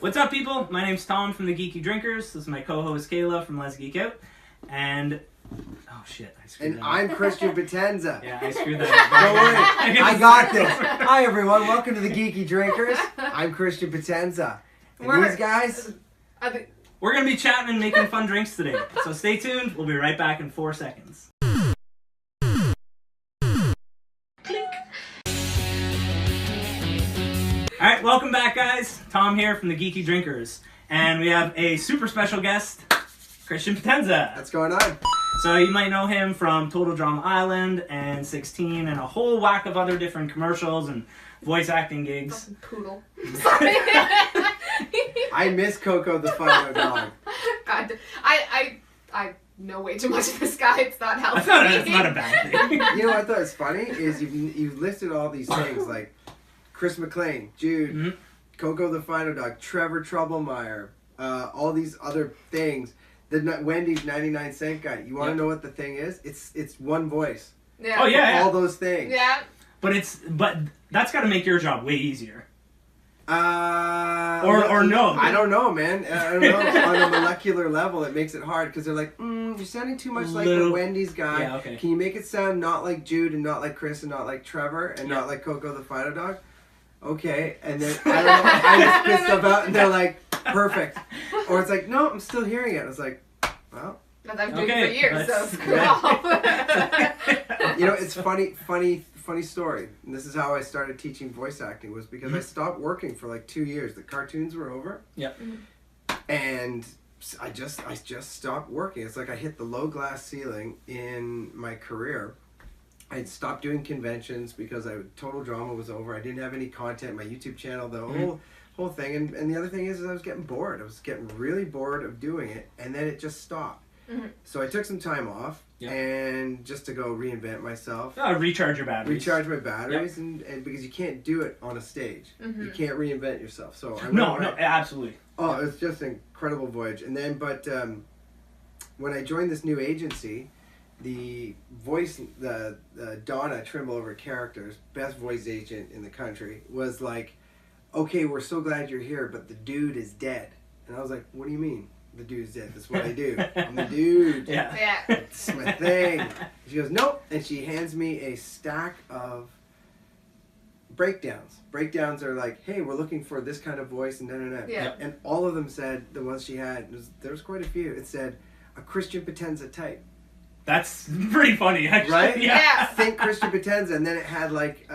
What's up, people? My name's Tom from the Geeky Drinkers. This is my co-host Kayla from Lez Geek Out. And... oh, shit. I screwed that up. I'm Christian Potenza. Yeah, I screwed that up. Don't worry. I got this. Hi, everyone. Welcome to the Geeky Drinkers. I'm Christian Potenza. And these guys... We're going to be chatting and making fun drinks today. So stay tuned. We'll be right back in 4 seconds. Alright, welcome back, guys. Tom here from the Geeky Drinkers. And we have a super special guest, Christian Potenza. What's going on? So you might know him from Total Drama Island and 16 and a whole whack of other different commercials and voice acting gigs. Fucking poodle. Sorry. I miss Coco the Fido dog. God, I know way too much of this guy. It's not helping. That's not a bad thing. You know what I thought was funny is you've listed all these things like Chris McLean, Jude, Coco the Fido dog, Trevor Troublemeyer, all these other things. The Wendy's 99-cent guy. You want to know what the thing is? It's one voice. Yeah. Oh yeah, all those things. Yeah. But that's got to make your job way easier. Or no. I don't know, man. I don't know. On a molecular level, it makes it hard because they're like, you're sounding too much like the Wendy's guy. Yeah, okay. Can you make it sound not like Jude and not like Chris and not like Trevor and not like Coco the Fido dog? Okay. And then, I don't know, I just spit stuff out and they're like, perfect. Or it's like, no, I'm still hearing it. It's like, well. But I've been doing it for years, so screw off. You know, it's funny story. And this is how I started teaching voice acting was because I stopped working for like 2 years. The cartoons were over. Yep. And I just stopped working. It's like I hit the low glass ceiling in my career. I had stopped doing conventions because Total Drama was over. I didn't have any content. My YouTube channel, the whole thing. And the other thing is I was getting bored. I was getting really bored of doing it. And then it just stopped. So I took some time off and just to go reinvent myself. Recharge your batteries. Recharge my batteries and because you can't do it on a stage. You can't reinvent yourself. So I No, absolutely. Oh, it's just an incredible voyage. And then, when I joined this new agency, the Donna Trimble over characters, best voice agent in the country, was like, okay, we're so glad you're here, but the dude is dead. And I was like, what do you mean? The dude's dead. That's what I do. I'm the dude. Yeah. It's my thing. She goes, nope. And she hands me a stack of breakdowns. Breakdowns are like, hey, we're looking for this kind of voice and Yeah. And all of them said, the ones she had, there was quite a few. It said, a Christian Potenza type. That's pretty funny, actually. Right? Yeah. Think Christian Potenza. And then it had like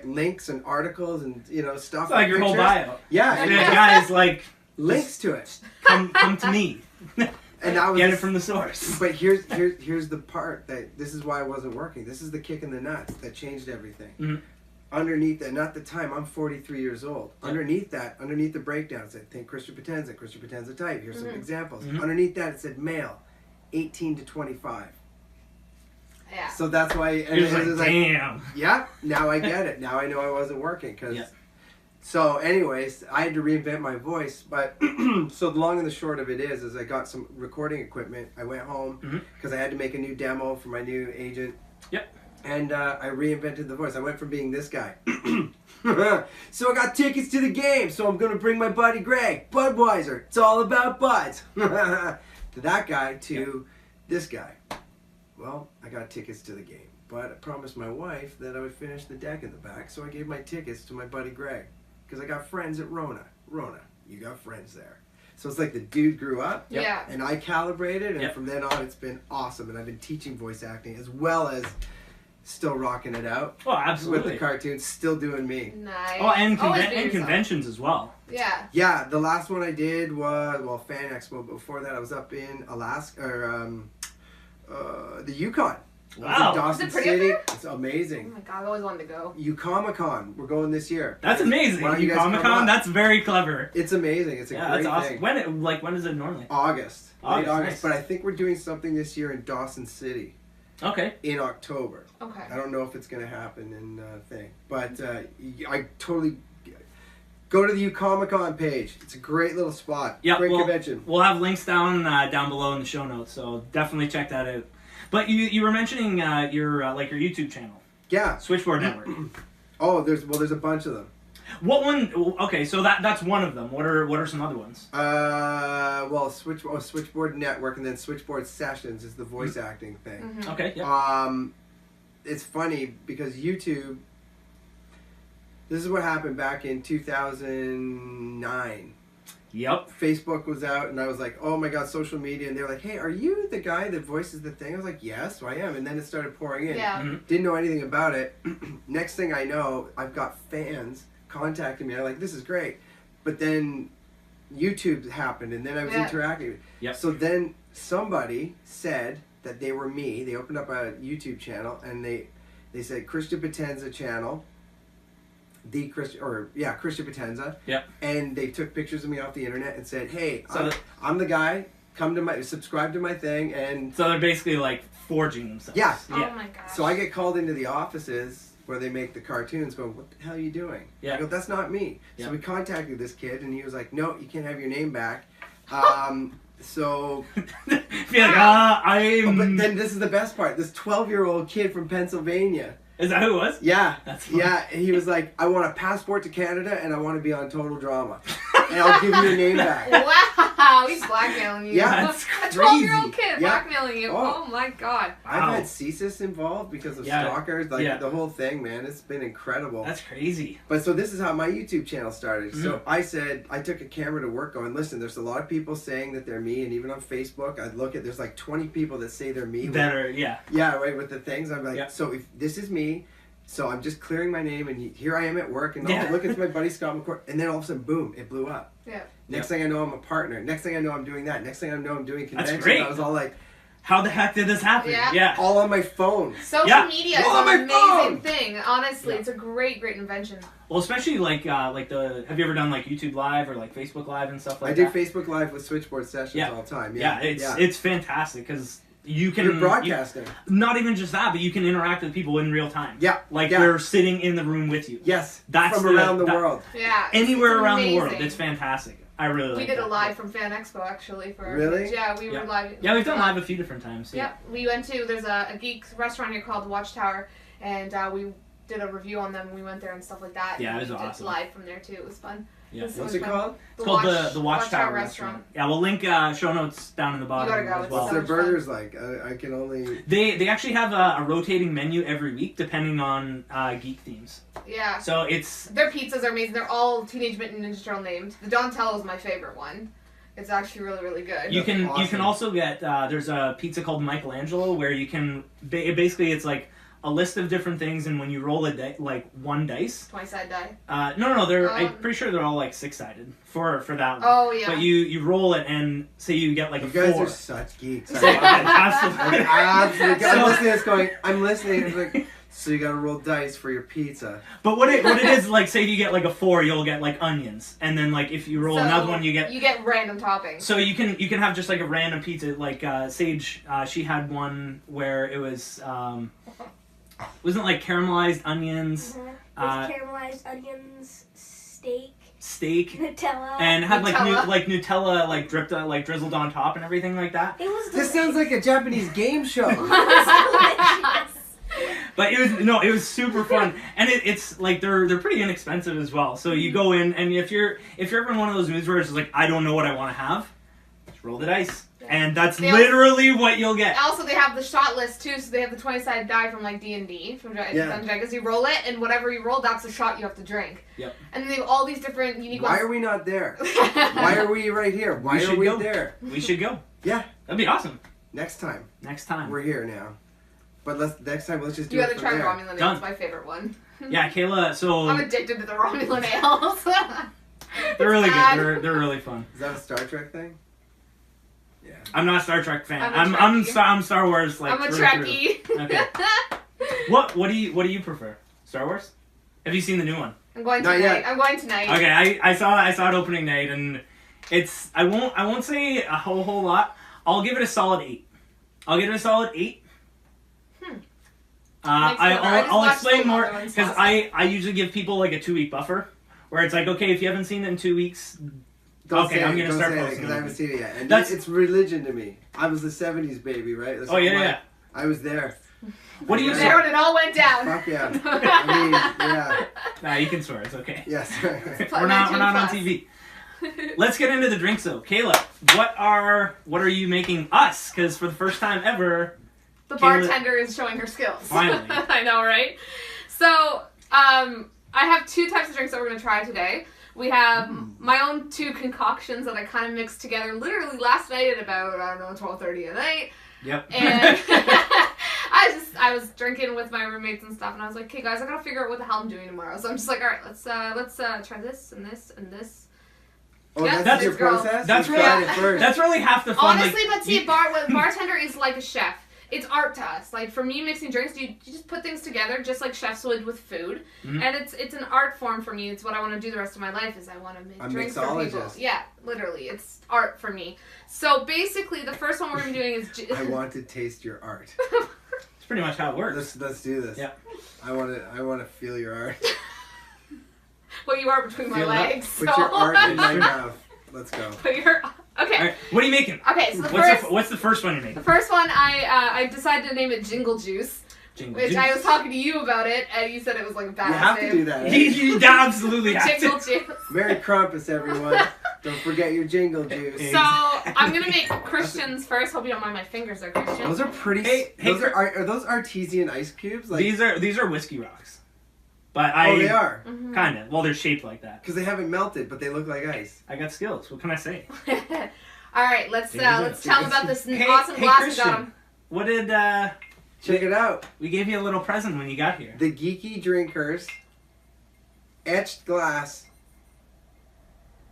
links and articles and, stuff. It's like your whole bio. Yeah. And that guy's like... links to it. Come to me. And I was get it from the source. But here's the part that this is why it wasn't working. This is the kick in the nuts that changed everything. Underneath that, not the time, I'm 43 years old. Underneath the breakdowns, I think Christian Potenza type. Here's some examples. Underneath that, it said male, 18 to 25. Yeah. So that's why. And it was like, damn. Yeah. Now I get it. Now I know I wasn't working because. Yeah. So, anyways, I had to reinvent my voice, but so the long and the short of it is I got some recording equipment. I went home because I had to make a new demo for my new agent. Yep. And I reinvented the voice. I went from being this guy. So I got tickets to the game, so I'm going to bring my buddy Greg, Budweiser. It's all about buds. To that guy, to this guy. Well, I got tickets to the game, but I promised my wife that I would finish the deck in the back, so I gave my tickets to my buddy Greg. Because I got friends at Rona. Rona, you got friends there. So it's like the dude grew up. Yeah. And I calibrated, and from then on, it's been awesome. And I've been teaching voice acting as well as still rocking it out. Oh, absolutely. With the cartoons, still doing me. Nice. Oh, and conventions as well. Yeah. Yeah, the last one I did was, Fan Expo. But before that, I was up in Alaska, or the Yukon. Wow. Dawson Is it pretty City. up there? It's amazing. Oh my god, I always wanted to go. Yukomicon. We're going this year. That's amazing. Yukomicon, that's very clever. It's amazing. It's a great that's awesome. thing. When is it normally? August. Late August. Nice. But I think we're doing something this year in Dawson City. Okay. In October. Okay. I don't know if it's going to happen in thing. But I totally... Go to the Yukomicon page. It's a great little spot. Yep, Great convention. We'll have links down below in the show notes, so definitely check that out. But you were mentioning your YouTube channel. Yeah. Switchboard Network. Oh, there's a bunch of them. What one? Okay, so that's one of them. What are some other ones? Well, Switchboard Network, and then Switchboard Sessions is the voice acting thing. Mm-hmm. Okay, yeah. It's funny because YouTube. This is what happened back in 2009. Yep. Facebook was out, and I was like, oh my god, social media. And they were like, hey, are you the guy that voices the thing? I was like, yes, I am. And then it started pouring in. Yeah. Mm-hmm. Didn't know anything about it. Next thing I know, I've got fans contacting me. I'm like, this is great. But then YouTube happened, and then I was interacting. Yep. So then somebody said that they were me. They opened up a YouTube channel, and they said Christian Potenza channel. Christian Potenza. Yep. And they took pictures of me off the internet and said, hey, So I'm the guy. Subscribe to my thing. And so they're basically like forging themselves. Yeah. Oh my gosh. so I get called into the offices where they make the cartoons going, what the hell are you doing? Yeah. I go, that's not me. Yeah. So we contacted this kid, and he was like, no, you can't have your name back. So... Be like, I'm... but then this is the best part. This 12-year-old kid from Pennsylvania. Is that who it was? Yeah. That's funny. Yeah, he was like, I want a passport to Canada, and I want to be on Total Drama. And I'll give you your name back. Wow, he's blackmailing you. Yeah. That's A crazy. 12-year-old kid Yeah. blackmailing you. Oh. Oh my god. I've Wow. had CSIS involved because of Yeah. stalkers, like Yeah. the whole thing, man. It's been incredible. That's crazy. But so this is how my YouTube channel started. Mm-hmm. So I said, I took a camera to work going, listen, there's a lot of people saying that they're me, and even on Facebook, I'd look at, there's like 20 people that say they're me. That are, yeah. Yeah, right, with the things. I'm like, Yeah. so if this is me, so I'm just clearing my name, and here I am at work, and Yeah. I'm looking at my buddy Scott McCourt, and then all of a sudden, boom, it blew up. Yeah. Next thing I know, I'm a partner. Next thing I know, I'm doing that. Next thing I know, I'm doing conventions. great. I was all like, How the heck did this happen? Yeah. all on my phone. Social Yeah. media is Oh, my an amazing phone! thing. Honestly, Yeah. it's a great invention. Well, especially like the. Have you ever done like YouTube Live or like Facebook Live and stuff like I do that? Facebook Live with Switchboard Sessions Yeah. all the time. Yeah, it's fantastic because you can. You're broadcasting. Not even just that, but you can interact with people in real time. Yeah. Like yeah. they're sitting in the room with you. Yes. That's from around the that- world. Yeah. Anywhere it's around the amazing. world. It's fantastic. I really like We did that. a live from Fan Expo actually for Really? Yeah, we Yeah. were live. Yeah, we've done live a few different times. Yeah. Yep, we went to, there's a geek restaurant here called Watchtower, and we did a review on them, and we went there and stuff like that. Yeah, and it was we awesome. did live from there too, it was fun. Yeah. It was so What's much it fun. called? It's called the Watchtower Restaurant. Yeah, we'll link show notes down in the bottom gotta go, as it's well. What's so their much fun. burgers like? I can only... They actually have a rotating menu every week depending on geek themes. Yeah. So it's Their pizzas are amazing. They're all Teenage Mutant Ninja Turtle named. The Donatello is my favorite one. It's actually really, really good. you can awesome. also get there's a pizza called Michelangelo where you can basically it's like a list of different things, and when you roll like one dice. 20-side die. No, they're I'm pretty sure they're all like 6-sided for that one. Oh, yeah. But you roll it and say you get like You a guys 4. are such geeks. So, absolutely. Absolutely. So- I'm listening to this going, I'm listening. It's like, so you gotta roll dice for your pizza. But what it is like, say if you get like a 4, you'll get like onions, and then like if you roll So, another one, you get. random toppings. So you can have just like a random pizza. Like Sage, she had one where it was wasn't like caramelized onions, With caramelized onions, steak, Nutella. and had like Nutella. Nutella like dripped like drizzled on top and everything like that. It was This delicious. sounds like a Japanese game show. It was delicious. But it was super fun, and it's like they're pretty inexpensive as well. So you go in, and if you're ever in one of those moods where it's just like I don't know what I want to have, just roll the dice, and that's They literally what you'll get. Also, they have the shot list too, so they have the 20-sided die from like D&D from Dungeons & Dragons. You roll it, and whatever you roll, that's the shot you have to drink. Yep. And then they have all these different unique Why ones. are we not there? Why are we right here? Why We are should we go. there? We should go. Yeah, That'd be awesome. next time. Next time. We're here now. But next time, let's just do You it gotta from try there. Romulan ale. Done. It's my favorite one. Yeah, Kayla. So I'm addicted to the Romulan ales. they're really bad. good. They're really fun. Is that a Star Trek thing? Yeah. I'm not a Star Trek fan. I'm a I'm Trekkie. Star Wars. Like I'm a through and through. Trekkie. Okay. What do you prefer? Star Wars? Have you seen the new one? I'm going Not tonight. yet. I'm going tonight. Okay, I saw it opening night, and it's I won't say a whole lot. I'll give it a solid 8. I'll give it a solid 8. Makes sense. I just I'll watched explain the more other ones because last I usually give people like a 2-week buffer where it's like, okay, if you haven't seen it in 2 weeks, Don't okay, say I'm it, gonna don't start say it, posting because I it. haven't seen it yet. And That's- it's religion to me. I was the 70s baby, right? That's Oh yeah, why- yeah. I was there. What do you There when it all went down. Fuck yeah. I mean, yeah. Nah, you can swear. It's okay. Yes. We're not on TV. Let's get into the drinks though. Kayla, what are you making us? Because for the first time ever, The bartender is showing her skills. Finally. I know, right? So, I have 2 types of drinks that we're going to try today. We have my own 2 concoctions that I kind of mixed together literally last night at about, 12:30 at night. Yep. And I was drinking with my roommates and stuff, and I was like, okay guys, I gotta figure out what the hell I'm doing tomorrow. So I'm just like, alright, let's try this and this and this. Oh, Yeah, that's your girl. process? That's You really- tried it first. That's really half the fun. Honestly, like, but see, bartender is like a chef. It's art to us. Like, for me, mixing drinks, you just put things together just like chefs would with food. Mhm. And it's an art form for me. It's what I want to do the rest of my life is I want to make A drinks for people. mixologist. Yeah, literally. It's art for me. So, basically, the first one we're going to be doing is... I want to taste your art. It's pretty much how it works. Let's do this. Yeah. I want to feel your art. Well, you are between my Feel that. legs. Put so- your art in my mouth. Let's go. Put your... Okay. All right, what are you making? Okay, so What's the first one you're the making? first one, I decided to name it Jingle Juice, Jingle which Juice. I was talking to you about it, and you said it was like a bad You have to name. do that. Eh? You absolutely have Jingle to. Juice. Merry Krampus, everyone. Don't forget your jingle juice. So I'm gonna make Christians first. Hope you don't mind my fingers, there, Christian. Those are pretty. Hey, those are those artesian ice cubes? Like, These are whiskey rocks, but oh, they are. Mhm. kind of. Well, they're shaped like that. Because they haven't melted, but they look like ice. I got skills. What can I say? All right, let's tell them about this Hey, awesome hey, glass we Christian. got 'em. What did Check it out. we gave you a little present when you got here? The Geeky Drinkers etched glass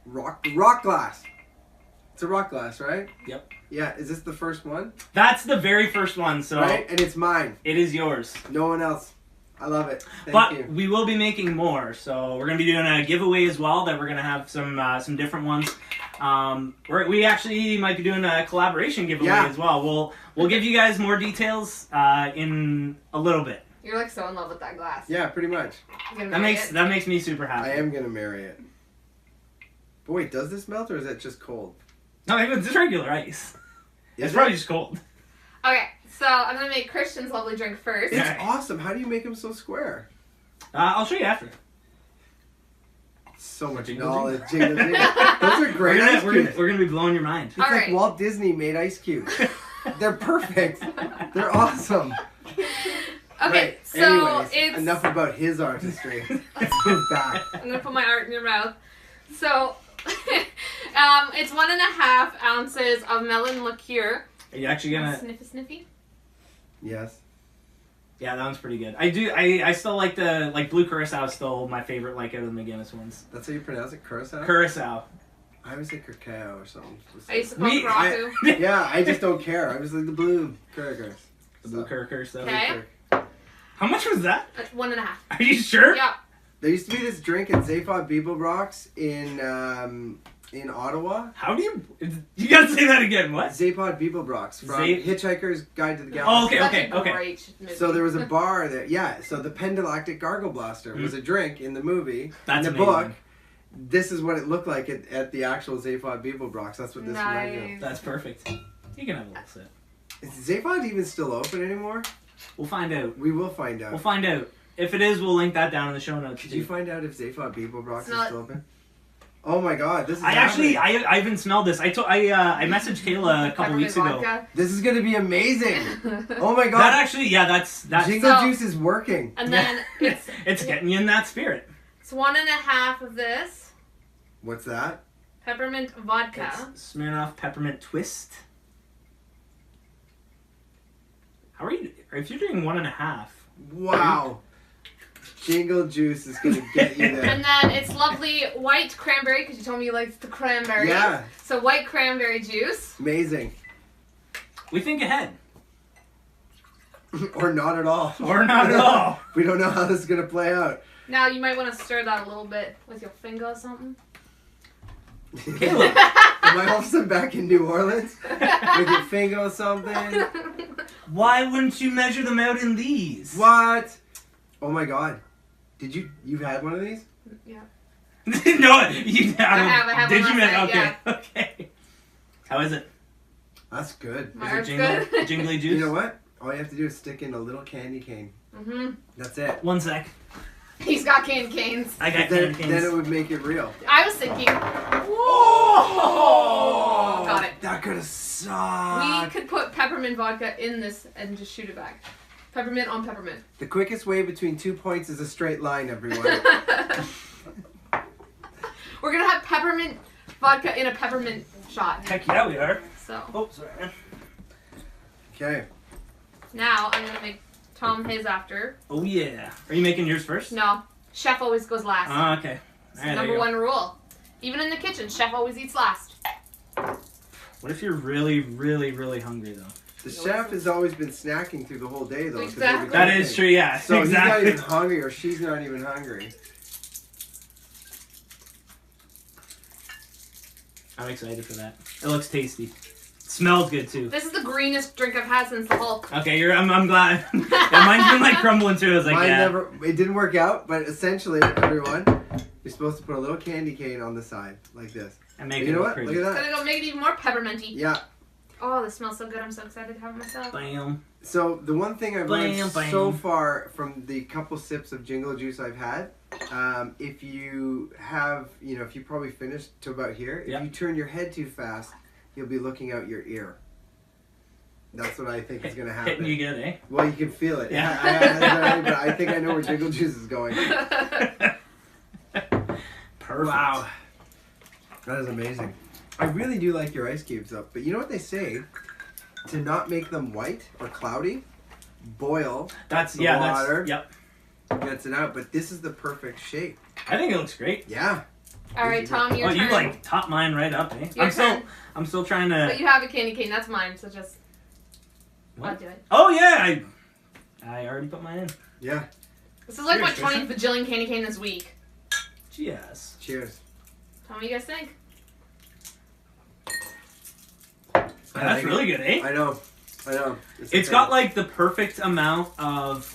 rock glass. It's a rock glass, right? Yep. Yeah. Is this the first one? That's the very first one, so Right, and it's mine. it is yours. No one else. I love it. Thank But you. we will be making more, so we're gonna be doing a giveaway as well. That we're gonna have some different ones. We actually might be doing a collaboration giveaway Yeah. as well. We'll give you guys more details in a little bit. You're like so in love with that glass. Yeah, pretty much. You gonna That marry makes it? that makes me super happy. I am gonna marry it. But wait, does this melt or is it just cold? No, it's just regular ice. Is It's it? probably just cold. Okay, so I'm gonna make Christian's lovely drink first. It's Yeah. awesome. How do you make them so square? I'll show you after. So much Jingle knowledge. jingle. Jingle, jingle. Those are great ice cubes. We're gonna be blowing your mind. It's All like right. Walt Disney made ice cubes. They're perfect. They're awesome. Okay, Right. so Anyways, it's enough about his artistry. Let's move back. I'm gonna put my art in your mouth. So, it's 1.5 ounces of melon liqueur. Are you actually gonna? Sniffy. Yes. Yeah, that one's pretty good. I still like blue curacao is still my favorite, like out of the McGinnis ones. That's how you pronounce it? Curacao? Curacao. I always say cacao or something. I used to call it Raku. Yeah, I just don't care. I was like the blue curacao. The blue curacao stuff. Okay. How much was that? That's 1.5. Are you sure? Yeah. There used to be this drink at Zaphod Bibelbrox in Ottawa. How do you gotta say that again? What? Zaphod Bibelbrox from Zap- Hitchhiker's Guide to the Galaxy. Oh, okay, Such okay, a okay. great movie. So there was a bar there. Yeah, so the Pendulactic Gargle Blaster was a drink in the movie. That's in the amazing. book. This is what it looked like at the actual Zaphod Bibelbrox. That's what this reminded me Nice. That's perfect. You can have a little sip. of. Is Zaphod even still open anymore? We'll find out. We will find out. We'll find out. If it is, we'll link that down in the show notes. Could you find out if Zaphod Bibelbrox It's is not- still open? Oh my god, this is I actually, happening. I even smelled this. I messaged Kayla a couple Peppermint weeks ago. vodka. This is gonna be amazing. Oh my god. That actually, yeah, that's Jingle So- Juice is working. And then it's it's getting you in that spirit. 1.5 of this What's that? peppermint vodka. It's Smirnoff Peppermint Twist. How are you? If you're doing 1.5, Wow. Jingle Juice is gonna get you there. And then it's lovely white cranberry because you told me you liked the cranberry. Yeah. So white cranberry juice. Amazing. we think ahead, Or not at all. or not at all. We don't know how this is gonna play out. Now you might want to stir that a little bit with your finger or something. Kayla, Am I all of a sudden back in New Orleans? With your finger or something? why wouldn't you measure them out in these? What? Oh my god. You've had one of these? Yeah. No, you. I have Did one you? last Okay, night, okay. How is it? That's good. My Is it art's jingle, good. jingly juice? You know what? All you have to do is stick in a little candy cane. Mm-hmm. That's it. 1 sec. He's got candy canes. I got Then, candy then canes. it would make it real. I was thinking, Oh! got it. That could have sucked. We could put peppermint vodka in this and just shoot it back. Peppermint on peppermint. The quickest way between 2 points is a straight line, everyone. We're gonna have peppermint vodka in a peppermint shot. Heck yeah, we are. So Oh, sorry, man. Okay. now I'm gonna make Tom his after. Oh, yeah. Are you making yours first? No, chef always goes last. Ah, okay. It's All right, the there you number go. one rule. Even in the kitchen, chef always eats last. What if you're really, really, really hungry, though? The chef has always been snacking through the whole day, though. 'cause they've Exactly. been That cooking. is true, yeah. So exactly. he's not even hungry, or she's not even hungry. I'm excited for that. It looks tasty. It smells good, too. This is the greenest drink I've had since the Hulk. Okay, I'm glad. Yeah, mine's been like crumbling too. I was like, Mine yeah. it didn't work out, but essentially, everyone, you're supposed to put a little candy cane on the side, like this. And make You it know look what? pretty. Look at It's that. gonna go make it even more pepperminty. Yeah. Oh, this smells so good. I'm so excited to have it myself. Bam. So the one thing I've learned Bam, bam. so far from the couple sips of Jingle Juice I've had, if you have, if you probably finished to about here, if Yeah. you turn your head too fast, you'll be looking out your ear. That's what I think is going to happen. Hitting you good, eh? Well, you can feel it. Yeah. But I think I know where Jingle Juice is going. Perfect. Wow. That is amazing. I really do like your ice cubes, though. But you know what they say? To not make them white or cloudy, boil That's the yeah. water. That's yep. gets it out. But this is the perfect shape. I think it looks great. Yeah. All right, Tom, your Oh, turn. you like top mine right up, eh? Your turn. I'm still trying But to. you have a candy cane. That's mine. So just. What? I'll do it. Oh yeah, I already put mine in. Yeah. This is like my Cheers, 20th bajillion candy cane this week. Yes. Cheers. Tell me what you guys think. That's really good, eh? I know. It's got like the perfect amount of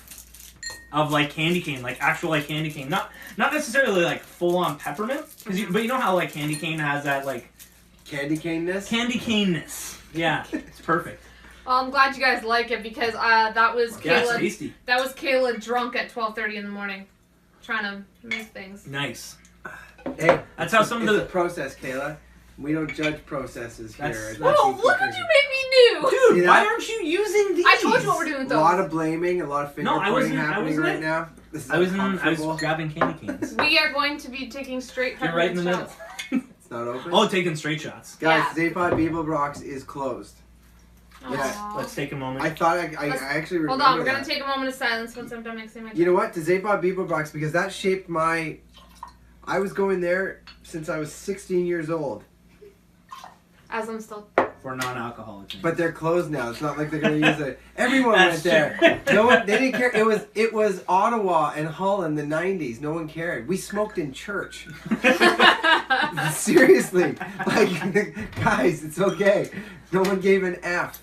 like candy cane, like actual like candy cane, not necessarily like full on peppermint, but you know how like candy cane has that like candy cane-ness. candy cane-ness. Yeah, it's perfect. Well, I'm glad you guys like it because that was Yeah, it's Kayla. tasty. That was Kayla drunk at 12:30 in the morning, trying to make things. Nice. Hey, That's how some of it's the a process, Kayla. We don't judge processes here. That's- at that's- Oh, Geeky look what Drinkers. you made me do! dude. See Why that? aren't you using these? I told you what we're doing with A those. lot of blaming, a lot of finger No, I pointing wasn't- I happening wasn't right it. now. This is I was uncomfortable. grabbing candy canes. We are going to be taking straight You're right in the peppermint middle. shots. It's not open. Oh, taking straight shots. Guys, Yeah. Zapod Bibelbrox is closed. Yeah. Aw. Let's take a moment. I thought I Let's- actually remember Hold on, we're that. gonna take a moment of silence once I'm done mixing my. You know what? To Zapod Bibelbrox, because that shaped my... I was going there since I was 16 years old. As I'm still. For non-alcoholic. But they're closed now. It's not like they're going to use it. Everyone That's went there. true. No one, they didn't care. It was Ottawa and Hull in the 90s. No one cared. We smoked in church. Seriously. Like, guys, it's okay. No one gave an F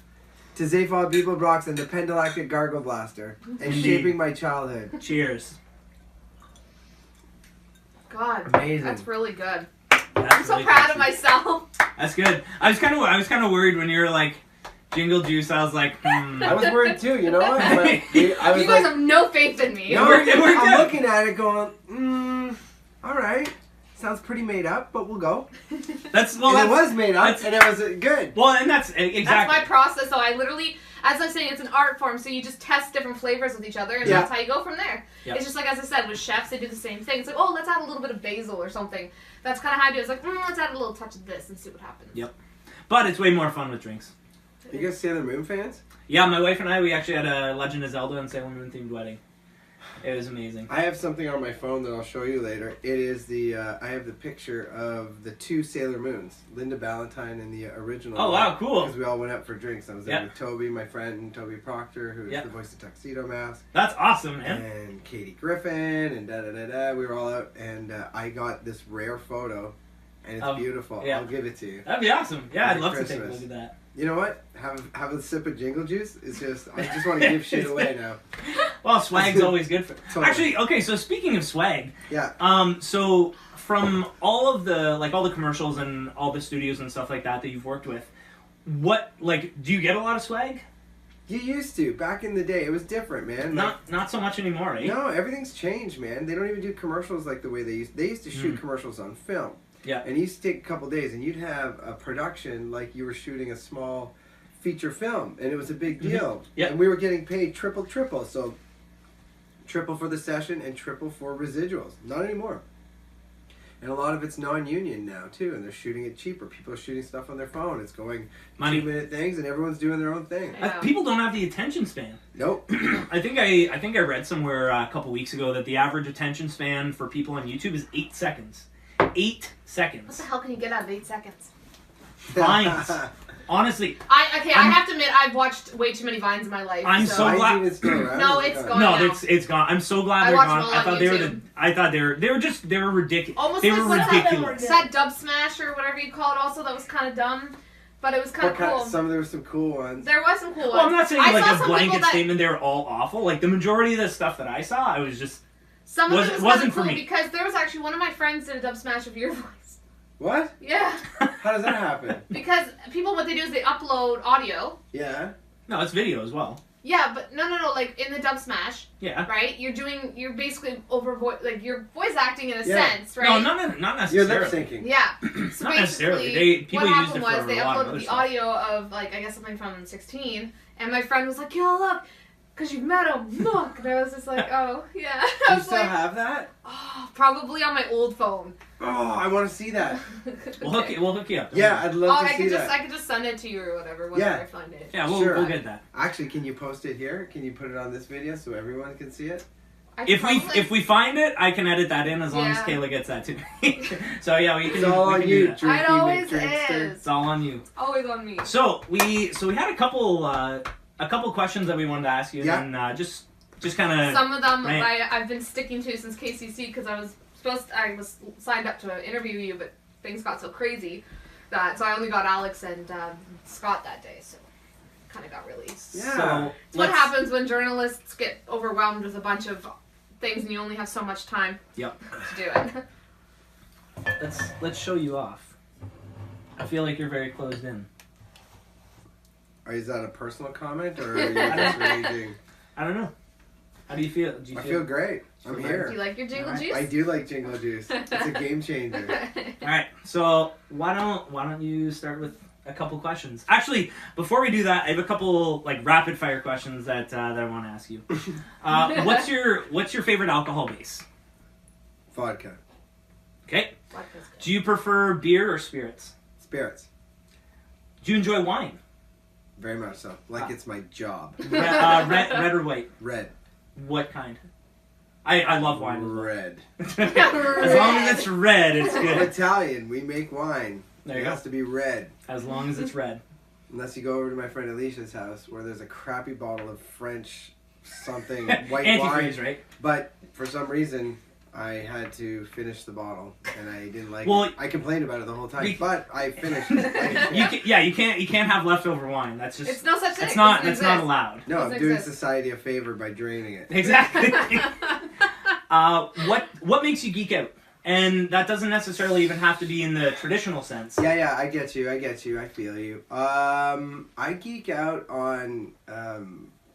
to Zapod Bibelbrox and the Pendolactic Gargle Blaster and Indeed. shaping my childhood. Cheers. God, Amazing. that's really good. That's I'm so really proud tasty. of myself. That's good. I was kind of worried when you were like Jingle Juice. I was like, I was worried too, you know what? But I was You guys like, have no faith in me. no, It worked I'm out. looking at it going, all right. Sounds pretty made up, but we'll go. that's And it was made up, that's- and it was good. well, and that's That's exactly. my process. So I literally, as I'm saying, it's an art form. So you just test different flavors with each other, and Yeah. that's how you go from there. Yep. It's just like, as I said, with chefs, they do the same thing. It's like, oh, let's add a little bit of basil or something. That's kind of how I do it. It's like, let's add a little touch of this and see what happens. Yep. But it's way more fun with drinks. You guys Sailor Moon fans? Yeah, my wife and I, we actually had a Legend of Zelda and Sailor Moon themed wedding. It was amazing. I have something on my phone that I'll show you later. It is the, I have the picture of the two Sailor Moons, Linda Valentine and the original. Oh wow, cool. Because we all went out for drinks. I was there Yeah. with Toby, my friend, Toby Proctor, who is Yeah. the voice of Tuxedo Mask, That's awesome, man. and Katie Griffin, and da-da-da-da. We were all out, and I got this rare photo, and it's beautiful. yeah. I'll give it to you. That'd be awesome. Yeah, I'd Merry love to take a Christmas. look at that. You know what? Have a sip of Jingle Juice. It's just, I just want to give shit away now. Well, swag's always good for. Totally. Actually, okay. So speaking of swag, Yeah. so from all of the commercials and all the studios and stuff like that you've worked with, what do you get a lot of swag? You used to. Back in the day, it was different, man. Not so much anymore, eh? No, everything's changed, man. They don't even do commercials like the way they used. They used to shoot commercials on film. Yeah. And it used to take a couple days, and you'd have a production like you were shooting a small feature film, and it was a big deal. Yeah. And we were getting paid triple. So triple for the session and triple for residuals. Not anymore. And a lot of it's non-union now, too, and they're shooting it cheaper. People are shooting stuff on their phone. It's going 2-minute things, and everyone's doing their own thing. Yeah. People don't have the attention span. Nope. I think I read somewhere a couple weeks ago that the average attention span for people on YouTube is 8 seconds. 8 What seconds. the hell can you get out of 8 seconds? Vines. Honestly, I have to admit, I've watched way too many Vines in my life. I'm so glad. Even still around? No, it's gone. No, now. it's gone. I'm so glad I they're watched gone. them all I on thought they were YouTube. they were ridiculous. Almost They like were what's ridiculous. that Dub Smash or whatever you call it. Also, that was kind of dumb, but it was kind of cool. There were some cool ones. There was some cool ones. Well, I'm not saying I like saw a some blanket people that- statement. They were all awful. Like the majority of the stuff that I saw, I was just Some of it was wasn't kind of for cool me. because there was actually one of my friends did a Dub Smash of your voice. What? Yeah, How does that happen? because people what they do is they upload audio. Yeah. no, it's video as well. Yeah, but no, like in the Dub Smash, Yeah. right? You're basically you're voice acting in a Yeah. sense, right? No, not You're necessarily. lip syncing. Yeah. So Not necessarily. basically, People what used happened it for was they a lot of uploaded other the stuff. audio of like I guess something from 16, and my friend was like, "Yo, look, because you've met him, look." And I was just like, "Oh, yeah." I You was still like, have that? "Oh, probably on my old phone." Oh, I want to see that. We'll hook you up. Yeah, I'd love to I see could that. I could just send it to you or whatever whenever Yeah. I find it. Yeah, we'll Sure. get that. Actually, can you post it here? Can you put it on this video so everyone can see it? I could probably- If we find it, I can edit that in as long as Yeah. Kayla gets that to me. So yeah, we can. It's all we on can you, do that. Drinky It always McDrinkster. is. It's all on you. Always on me. So we had a couple questions that we wanted to ask you, Yeah. and just kind of. Some of them right. I've been sticking to since KCC because I was signed up to interview you, but things got so crazy that so I only got Alex and Scott that day, so kind of got really. Yeah. So It's what happens when journalists get overwhelmed with a bunch of things and you only have so much time Yep. to do it. Let's show you off. I feel like you're very closed in. Or is that a personal comment, or are you just raging? I don't know. How do you feel? Do you I feel great. I'm Do here. you like your Jingle Alright. Juice? I do like Jingle Juice. It's a game changer. All right. So why don't you start with a couple questions? Actually, before we do that, I have a couple like rapid fire questions that I want to ask you. What's your favorite alcohol base? Vodka. Okay. Vodka's good. Do you prefer beer or spirits? Spirits. Do you enjoy wine? Very much so. Like it's my job. Red or white? Red. What kind? I love wine. Red. As long as it's red, it's I'm good. Italian. We make wine. There you It go. has to be red. As long as it's red. Unless you go over to my friend Alicia's house where there's a crappy bottle of French something white wine. Antifreeze, right? But for some reason, I had to finish the bottle, and I didn't like Well, it. I complained about it the whole time, we- but I finished it. You can't have leftover wine. That's just It's no such thing. that's not It doesn't that's not exist. allowed. No, I'm Doesn't doing exist. society a favor by draining it. Exactly. What makes you geek out? And that doesn't necessarily even have to be in the traditional sense. Yeah, I get you, I feel you. I geek out on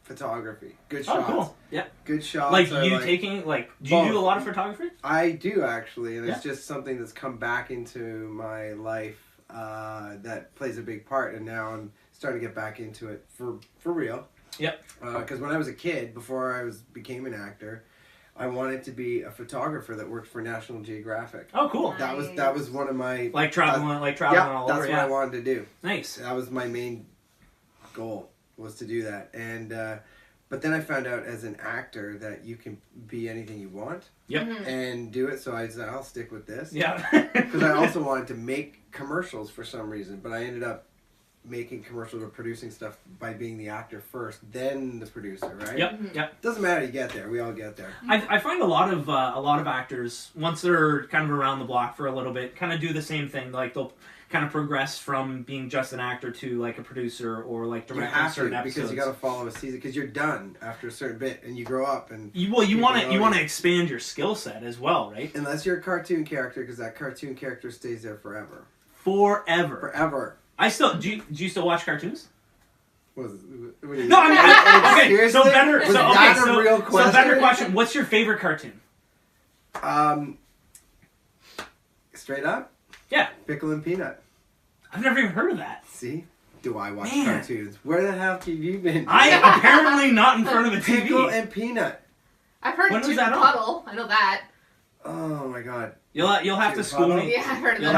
photography. Good Oh, shots. cool. Yeah. Good shots. Like are you taking do you do a lot of photography? I do actually, and it's Yeah. just something that's come back into my life that plays a big part, and now I'm starting to get back into it for real. Yep. Because when I was a kid, before I became an actor, I wanted to be a photographer that worked for National Geographic. Oh, cool. Nice. That was one of my Like traveling all that's over. what Yeah. I wanted to do. Nice. That was my main goal, was to do that. And but then I found out as an actor that you can be anything you want Yep. Mhm. and do it. So I said, I'll stick with this. Yeah. Because I also wanted to make commercials for some reason, but I ended up making commercials or producing stuff by being the actor first, then the producer, right? Yep. Yep. Doesn't matter, you get there. We all get there. I find a lot of actors, once they're kind of around the block for a little bit, kind of do the same thing. Like they'll kind of progress from being just an actor to like a producer or like You directing have to, certain episodes. because you got to follow a season, because you're done after a certain bit, and you grow up, and You people want to always- expand your skill set as well, right? unless you're a cartoon character, because that cartoon character stays there forever. Forever. Forever. I still do. You still watch cartoons? What do you No, I mean, okay. seriously? So better. Was So that okay. a real question? So better question. What's your favorite cartoon? Straight up? Yeah. Pickle and Peanut. I've never even heard of that. See? Do I watch Man. cartoons? Where the hell have you been? I am apparently not in front of a TV. Pickle and Peanut. I've heard When was Juke that on? Puddle. I know that. Oh my god. You'll have to Dude, school Pablo? me. Yeah, I've heard of You'll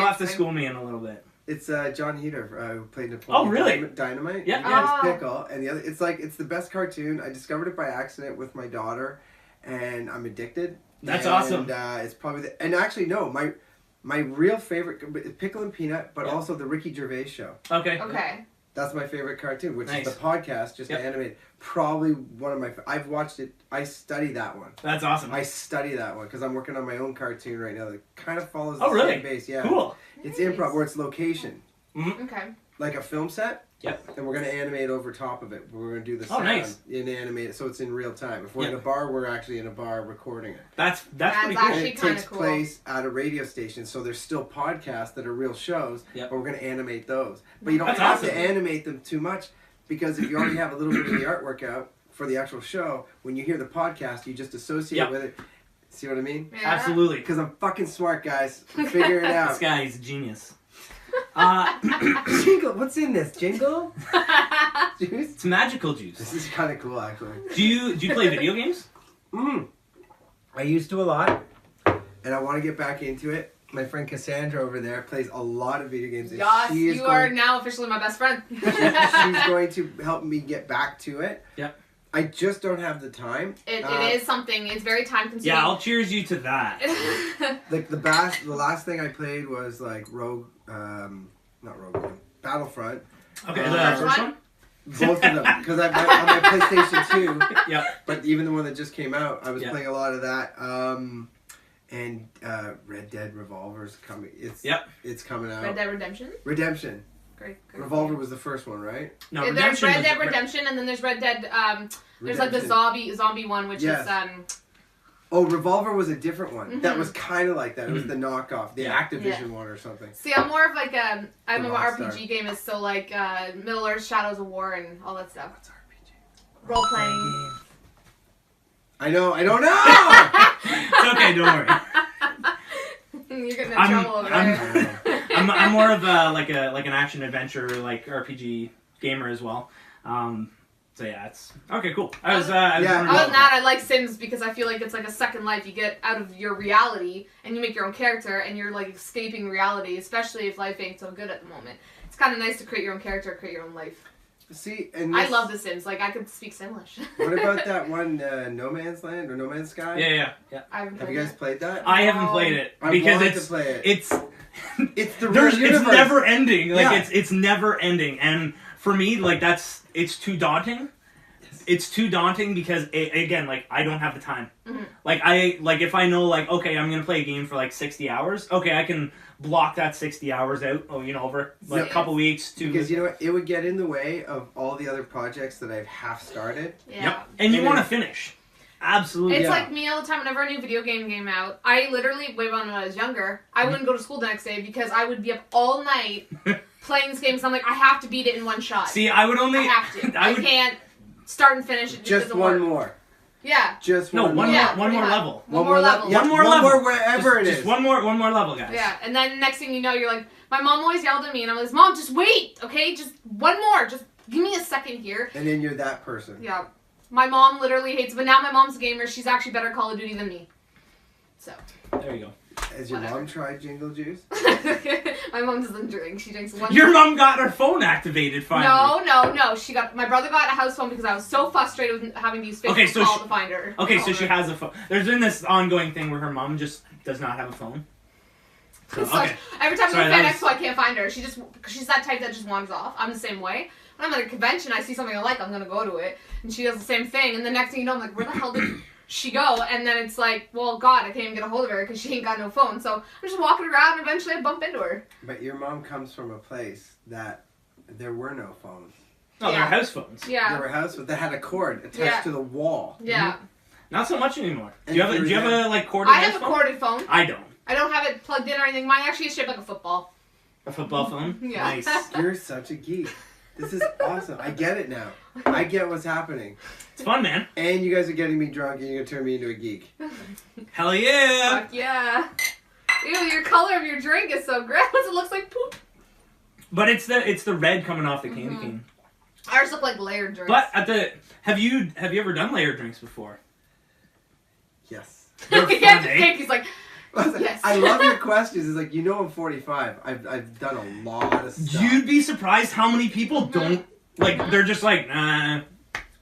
that. have to school me in a little bit. It's John Heder who played Napoleon. Oh, really? Dynamite. Yeah. Yeah, Oh. it's Pickle, and the other. It's the best cartoon. I discovered it by accident with my daughter, and I'm addicted. That's and, awesome. It's probably and actually no, my real favorite is Pickle and Peanut, but Yeah. also the Ricky Gervais show. Okay. Okay. That's my favorite cartoon, which Nice. is the podcast, just Yep. animated. Probably one of my. I've watched it. I study that one. That's awesome. I study that one because I'm working on my own cartoon right now that kind of follows the Oh, really? same base. Yeah. Cool. It's Nice. improv where it's location, Okay. like a film set. Yep. And we're gonna animate over top of it. We're gonna do the Oh, sound nice. and animate it so it's in real time. If we're in Yep. a bar, we're actually in a bar recording it. That's That's pretty cool. And Actually it kinda takes cool. place at a radio station, so there's still podcasts that are real shows, Yep. but we're gonna animate those. But you don't That's have awesome. to animate them too much because if you already have a little bit of the artwork out for the actual show, when you hear the podcast, you just associate Yep. with it. See what I mean? Yeah. Absolutely. Because I'm fucking smart, guys. Figure it This out. guy is a genius. Jingle, what's in this? Jingle juice. It's magical juice. This is kind of cool, actually. Do you play video games? I used to a lot, and I want to get back into it. My friend Cassandra over there plays a lot of video games. And Yes, she is you are going, now officially my best friend. she's going to help me get back to it. Yep. I just don't have the time. It is something. It's very time consuming. Yeah, I'll cheers you to that. Like the last thing I played was like not Rogue One, Battlefront. Okay, Uh, the first one? Both of them, because on my PlayStation 2. Yep. But even the one that just came out, I was Yeah. playing a lot of that. And Red Dead Revolver's coming. It's coming out. Red Dead Redemption. Redemption. Great. Revolver was the first one, right? No, There's Redemption Red was- Dead Redemption, and then there's Red Dead. There's like the Redemption. zombie one, which Yes. is Oh, Revolver was a different one. That Mhm. was kind of like that. It was the knockoff, the Yeah. Activision one or something. See, I'm more of like I'm The an Rockstar. RPG gamist, so like Middle Earth, Shadows of War, and all that stuff. What's RPG? Role playing. I don't know! It's okay, don't worry. You're getting in I'm- trouble over I'm- there. I'm more of like an action adventure like RPG gamer as well. So yeah, it's okay. Cool. I was Yeah. wondering Other about than that, I like Sims because I feel like it's like a second life. You get out of your reality and you make your own character, and you're like escaping reality, especially if life ain't so good at the moment. It's kind of nice to create your own character, create your own life. See, and I this- love The Sims. Like I could speak Simlish. What about that one, No Man's Land or No Man's Sky? Yeah. I haven't Have played you guys it. played that? I haven't played it I because wanted it's to play it. it's It's the there's real it's universe. never ending. Like Yeah. it's never ending, and for me, like it's too daunting. It's too daunting because again, like I don't have the time. Mhm. Like if I know like okay, I'm gonna play a game for like 60 hours. Okay, I can block that 60 hours out. Oh, over like a couple weeks to. Because you know what? It would get in the way of all the other projects that I've half started. Yeah. Yep, and you And want to then- finish. Absolutely. It's Yeah. like me all the time. Whenever a new video game came out, I literally, way when I was younger, I wouldn't go to school the next day because I would be up all night playing this game. So I'm like, I have to beat it in one shot. See, I would only. I have to. I I would. can't start and finish it. Just Just doesn't one work. more. Yeah. Just No, one one more. Yeah, more pretty much. level. One more level. Yeah, One more level. wherever it is. Just one more level, guys. Yeah, and then next thing you know, you're like, my mom always yelled at me, and I'm like, Mom, just wait, okay? Just one more. Just give me a second here. And then you're that person. Yeah. My mom literally hates, but now my mom's a gamer. She's actually better at Call of Duty than me. So. There you go. Has your Whatever. mom tried Jingle Juice? My mom doesn't drink. She drinks one. Your mom got her phone activated finally. No. She got my brother got a house phone because I was so frustrated with having to use Facebook Okay, so call she- to find her. Okay, Call so her. she has a phone. There's been this ongoing thing where her mom just does not have a phone. So, It's like, okay. every time Sorry, we that FedEx, was- so I can't find her. She's that type that just wanders off. I'm the same way. When I'm at a convention, I see something I like, I'm gonna go to it, and she does the same thing. And the next thing you know, I'm like, where the hell did she go? And then it's like, well, God, I can't even get a hold of her because she ain't got no phone. So I'm just walking around, and eventually I bump into her. But your mom comes from a place that there were no phones. Oh, Yeah. they're house phones. There Yeah, were houses that had a cord attached Yeah. to the wall. yeah. Not so much anymore. Do And you have for do you have them- a like corded I house have a phone? corded phone. I don't. I don't have it plugged in or anything. Mine actually is shaped like a football. A football phone. Yeah. Nice. You're such a geek. This is awesome. I get it now. I get what's happening. It's fun, man. And you guys are getting me drunk and you're going to turn me into a geek. Hell yeah. Fuck yeah. Ew, your color of your drink is so gross. It looks like poop. But it's the red coming off the candy cane. Ours look like layered drinks. But have you ever done layered drinks before? Yes. They're fun, yeah, eh? he's like, Listen, yes. I love your questions. It's like, I'm 45. I've done a lot of stuff. You'd be surprised how many people don't, like, they're just like, nah,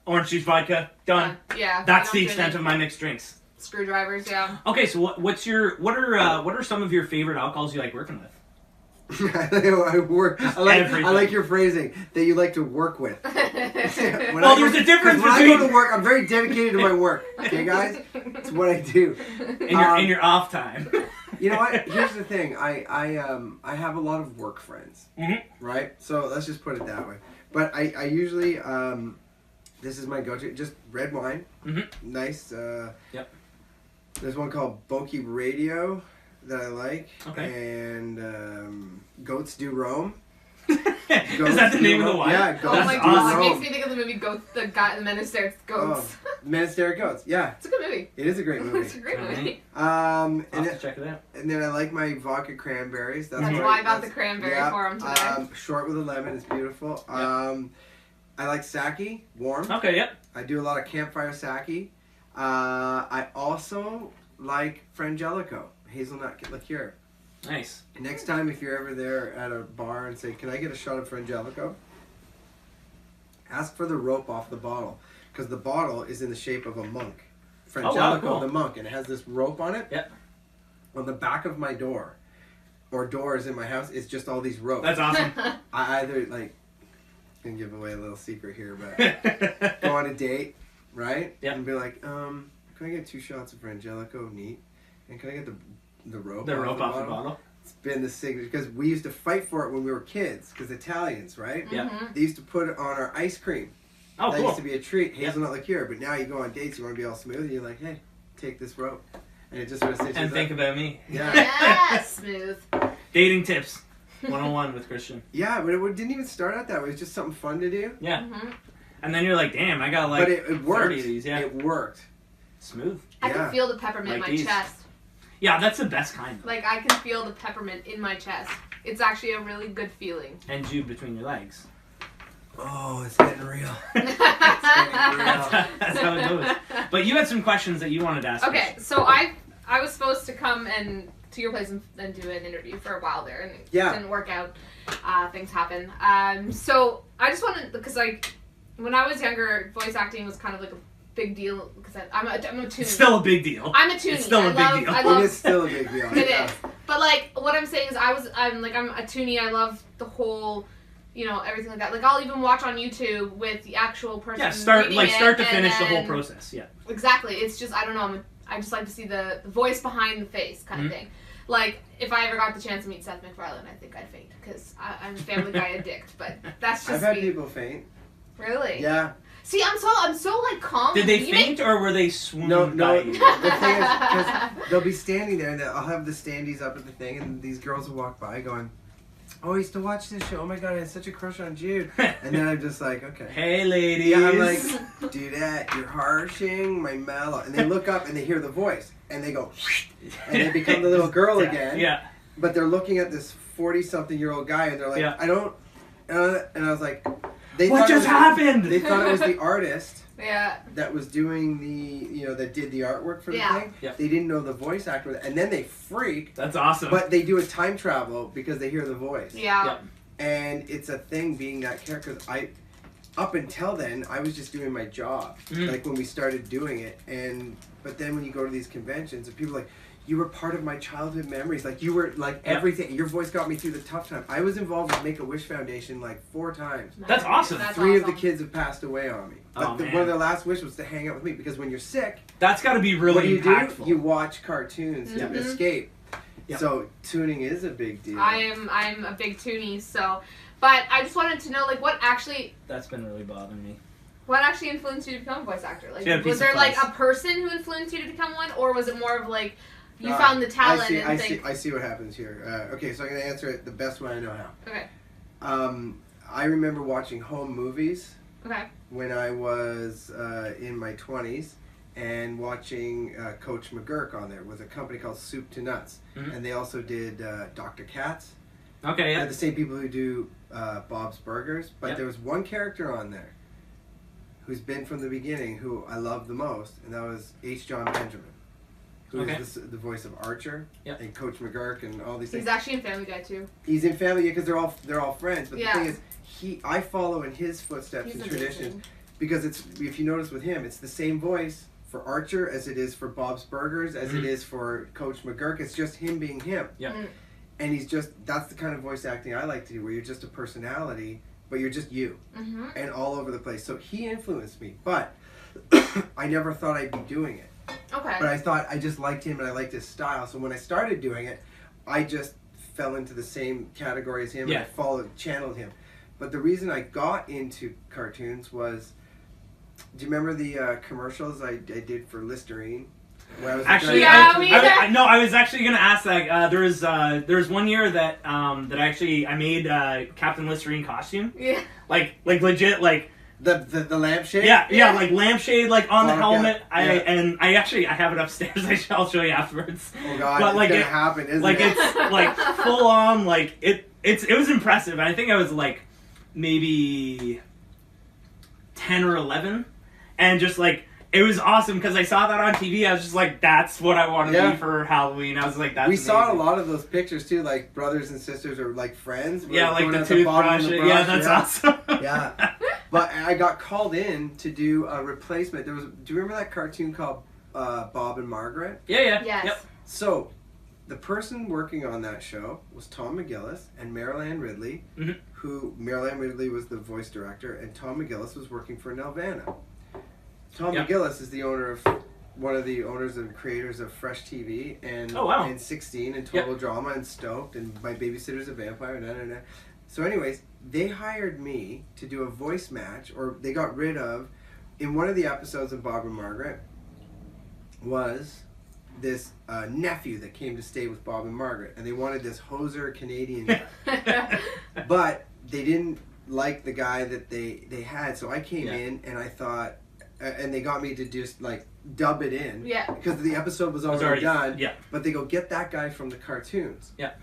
orange juice vodka, done. Yeah. That's we the don't do extent any of my mixed drinks. Screwdrivers, yeah. Okay, so what are some of your favorite alcohols you like working with? I like your phrasing that you like to work with. Well, there's a difference when I between go to work, I'm very dedicated to my work. Okay, guys, it's what I do. in your off time. You know what? Here's the thing. I have a lot of work friends, right? So let's just put it that way. But I usually this is my go-to, just red wine, nice. Yep. There's one called Boki Radio that I like, and Goats Do Roam. Is that the name of the wine? Yeah, Goats Oh my Do god, Roam. it makes me think of the movie Goats, the Men Who Stare at Goats. Oh, Men Who Stare at Goats. Yeah, It's a good movie. it is a great movie. It's a great movie. And I'll have to check it out. then I like my vodka cranberries. That's why I got the cranberry for him today. Short with a lemon is beautiful. I like sake, warm. Okay, yep. I do a lot of campfire sake. I also like Frangelico, hazelnut liqueur. Nice. Next time, if you're ever there at a bar and say, "Can I get a shot of Frangelico?" Ask for the rope off the bottle, because the bottle is in the shape of a monk. Frangelico, cool. the monk, and it has this rope on it. Yep. On the back of my door, or doors in my house, is just all these ropes. That's awesome. I either can give away a little secret here, but go on a date, right? Yep. And be like, can I get 2 shots of Frangelico? Neat. And can I get the rope? The rope off the bottle. It's been the signature, because we used to fight for it when we were kids, because Italians, right? Yeah. They used to put it on our ice cream. Oh, That cool. used to be a treat, hazelnut liqueur. But now you go on dates, you want to be all smooth, and you're like, hey, take this rope. And it just sort of cinches And think up. about me. Yeah. Yeah, smooth. Dating tips 101 with Christian. Yeah, but it didn't even start out that way. It was just something fun to do. Yeah. And then you're like, damn, I got like But it worked. 30 of these. Yeah. It worked. Smooth. I Yeah. can feel the peppermint Like in my these. chest. Yeah, that's the best kind. Though. Like, I can feel the peppermint in my chest. It's actually a really good feeling. And Jude between your legs. Oh, it's getting real. That's how it goes. But you had some questions that you wanted to ask. Okay, so I was supposed to come to your place and do an interview for a while there, and it didn't work out. Things happen. So I just wanted, because like when I was younger, voice acting was kind of like a big deal, because I'm a toonie. It's still a big deal. I'm a toonie. It's still a big deal. It is still a big deal. It is. But like what I'm saying is I'm a toonie. I love the whole, everything like that. Like I'll even watch on YouTube with the actual person. Yeah, start reading to it, finish the whole and process. Yeah. Exactly. It's just I don't know. I just like to see the voice behind the face kind of thing. Like if I ever got the chance to meet Seth MacFarlane, I think I'd faint because I'm a Family Guy addict. But that's just I've had me. people faint. Really? Yeah. See, I'm so like calm. Did they You faint or were they swooned? No. by The you? thing is, because they'll be standing there, and I'll have the standees up at the thing, and these girls will walk by going, "Oh, I used to watch this show. Oh my god, I had such a crush on Jude." And then I'm just like, okay. Hey, ladies. Yeah, I'm like, do that. You're harshing my mellow. And they look up and they hear the voice, and they go, and they become the little girl again. Yeah. But they're looking at this 40-something-year-old guy, and they're like, Yeah. I don't. And I was like, What just happened? They thought it was the artist Yeah. that was doing that did the artwork for the thing. Yep. They didn't know the voice actor, and then they freaked. That's awesome. But they do a time travel because they hear the voice. Yeah. Yep. And it's a thing being that character. Up until then, I was just doing my job. Like when we started doing it, but then when you go to these conventions and people are like, you were part of my childhood memories. Like you were like everything. Your voice got me through the tough time. I was involved with Make-A-Wish Foundation like 4 times. That's awesome. That's 3 of awesome. the kids have passed away on me. Oh, But man. one of their last wishes was to hang out with me because when you're sick, That's got to be really what do you impactful. do? You watch cartoons to escape. Yep. So tuning is a big deal. I'm a big toonie, so. But I just wanted to know, like, what actually That's been really bothering me. influenced you to become a voice actor? Like, She had a piece was there of like fuzz. a person who influenced you to become one, or was it more of like you found the talent I and see think? what happens here. Okay, so I'm going to answer it the best way I know how. Okay. I remember watching home movies Okay. when I was in my 20s and watching Coach McGurk on there with a company called Soup to Nuts. Mhm. And they also did Dr. Katz. Okay, yeah. They're the same people who do Bob's Burgers. But Yep. there was one character on there who's been from the beginning who I love the most, and that was H. John Benjamin, who Okay. is the voice of Archer Yep. and Coach McGurk and all these things. He's actually in Family Guy too. He's in Family because they're all friends. But Yeah. the thing is, I follow in his footsteps He's and traditions. amazing. Because it's, if you notice with him, it's the same voice for Archer as it is for Bob's Burgers, as it Mhm. is for Coach McGurk. It's just him being him. Yeah. Mm. And that's the kind of voice acting I like to do, where you're just a personality, but you're just you. Mm-hmm. And all over the place. So he influenced me, but I never thought I'd be doing it. Okay. But I thought I just liked him and I liked his style. So when I started doing it, I just fell into the same category as him Yeah. and channeled him. But the reason I got into cartoons was, do you remember the commercials I did for Listerine? Where I was Actually, Yeah, me either. I was actually gonna ask that. There was one year that I made Captain Listerine costume, Yeah. like legit, like the lampshade. yeah, like lampshade, like on the Oh, okay. helmet. Yeah. I have it upstairs. I'll show you afterwards. Oh God, But, it's like, gonna it- happen, isn't Like it? it's like full on, like it was impressive. I think I was like maybe 10 or 11, and just like. It was awesome because I saw that on TV. I was just like, "That's what I want to Yeah. be for Halloween." I was like, "That's." We saw a amazing. lot of those pictures too, like brothers and sisters or like friends. Yeah, like going the at the bottom of toothbrush. the Yeah, brush, that's yeah. awesome. Yeah. But I got called in to do a replacement. Do you remember that cartoon called Bob and Margaret? Yeah. Yes. Yep. So, the person working on that show was Tom McGillis and Marilyn Ridley, Mhm. who Marilyn Ridley was the voice director, and Tom McGillis was working for Nelvana. Tom Yep. McGillis is one of the owners and creators of Fresh TV and Oh, wow. and 16 and Total Drama and Stoked and My Babysitter's a Vampire and So anyways, they hired me to do a voice match, or they got rid of, in one of the episodes of Bob and Margaret, was this nephew that came to stay with Bob and Margaret, and they wanted this hoser Canadian guy. But they didn't like the guy that they had, so I came Yeah. in and I thought, and they got me to just like dub it in. Yeah. Because the episode was It was already done. Yeah. But they go, get that guy from the cartoons. Yeah.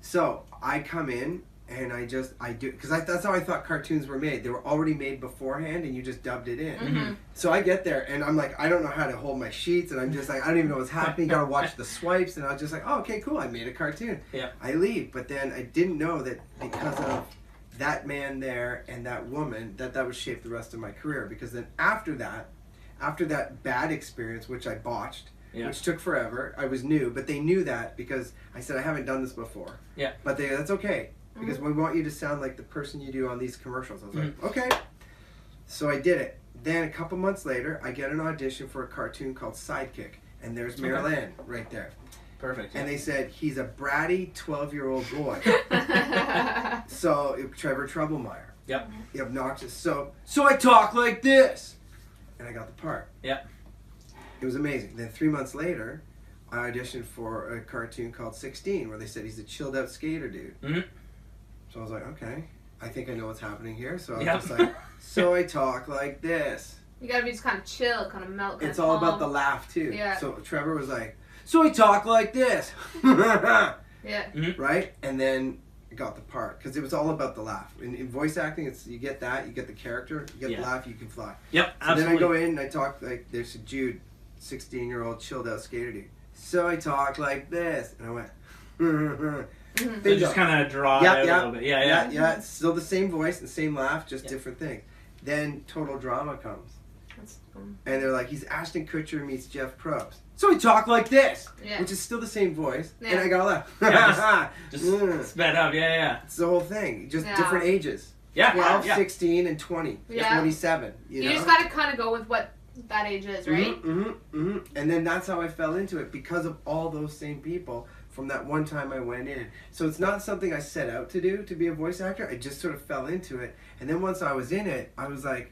So I come in and I do, because that's how I thought cartoons were made. They were already made beforehand and you just dubbed it in. Mm-hmm. So I get there and I'm like, I don't know how to hold my sheets, and I'm just like, I don't even know what's happening. Gotta watch the swipes, and I was just like, oh, okay, cool, I made a cartoon. Yeah. I leave, but then I didn't know that because of that man there and that woman, that would shape the rest of my career. Because then after that bad experience, which I botched, Yeah. which took forever, I was new, but they knew that because I said I haven't done this before. Yeah. But that's okay, because we want you to sound like the person you do on these commercials. I was like, okay. So I did it. Then a couple months later, I get an audition for a cartoon called Sidekick, and there's Marilyn right there. Perfect. And they said, he's a bratty 12-year-old boy. So, Trevor Troublemeyer. Yep. The obnoxious. So I talk like this. And I got the part. Yep. It was amazing. Then 3 months later, I auditioned for a cartoon called 16, where they said he's a chilled out skater dude. Mhm. So I was like, okay, I think I know what's happening here. So I was Yep. just like, so I talk like this. You gotta be just kind of chill, kind of melt. It's all about the laugh too. Yeah. So Trevor was like, so I talk like this. Yeah. Right? And then I got the part, because it was all about the laugh. In voice acting, it's you get that, you get the character, you get the laugh, you can fly. Yep. So Absolutely. then I go in and I talk like, there's a Jude, 16-year-old chilled out skater dude. So I talk like this. And I went, So bingo. just kind of draw it out a little bit. Yeah. It's still the same voice and same laugh, just Yeah. different things. Then Total Drama comes. That's, And they're like, he's Ashton Kutcher meets Jeff Probst. So he talk like this, Yeah. which is still the same voice. Yeah. And I got laugh. Yeah, Just Mm. sped up. Yeah. It's the whole thing. Just Yeah. different ages. Yeah. 12, Yeah. 16, and 20. Yeah. 27. You know? You just gotta kind of go with what that age is, right? And then that's how I fell into it, because of all those same people from that one time I went in. So it's not something I set out to do, to be a voice actor. I just sort of fell into it. And then once I was in it, I was like,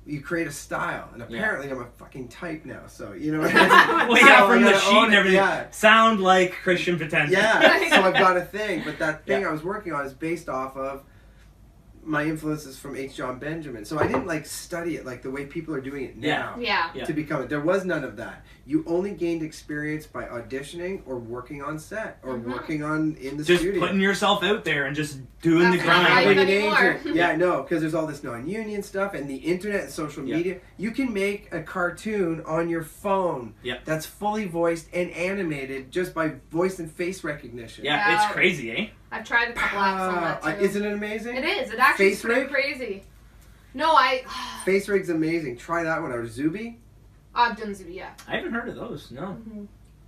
you create a style. And apparently I'm a fucking type now. So, you know what I mean? Well, yeah, So from I the gotta sheet own and it, everything. Yeah. Sound like Christian Potenza. Yeah, so I've got a thing, but that thing Yeah. I was working on is based off of my influence is from H. John Benjamin. So I didn't like study it like the way people are doing it now. Yeah. Yeah. To become it. There was none of that. You only gained experience by auditioning or working on set or working on in the Just studio. putting yourself out there and just doing the That's not grind. right. Like, Being an anymore. agent. Yeah, no, because there's all this non-union stuff and the internet and social Yeah. media. You can make a cartoon on your phone Yeah. that's fully voiced and animated just by voice and face recognition. yeah, it's crazy, eh? I've tried a couple apps on that too. Isn't it amazing? It is. It actually is Face pretty rig? crazy. No, I. Face Rig's amazing. Try that one out. Zubi. I've done Zubi, yeah. I haven't heard of those. No.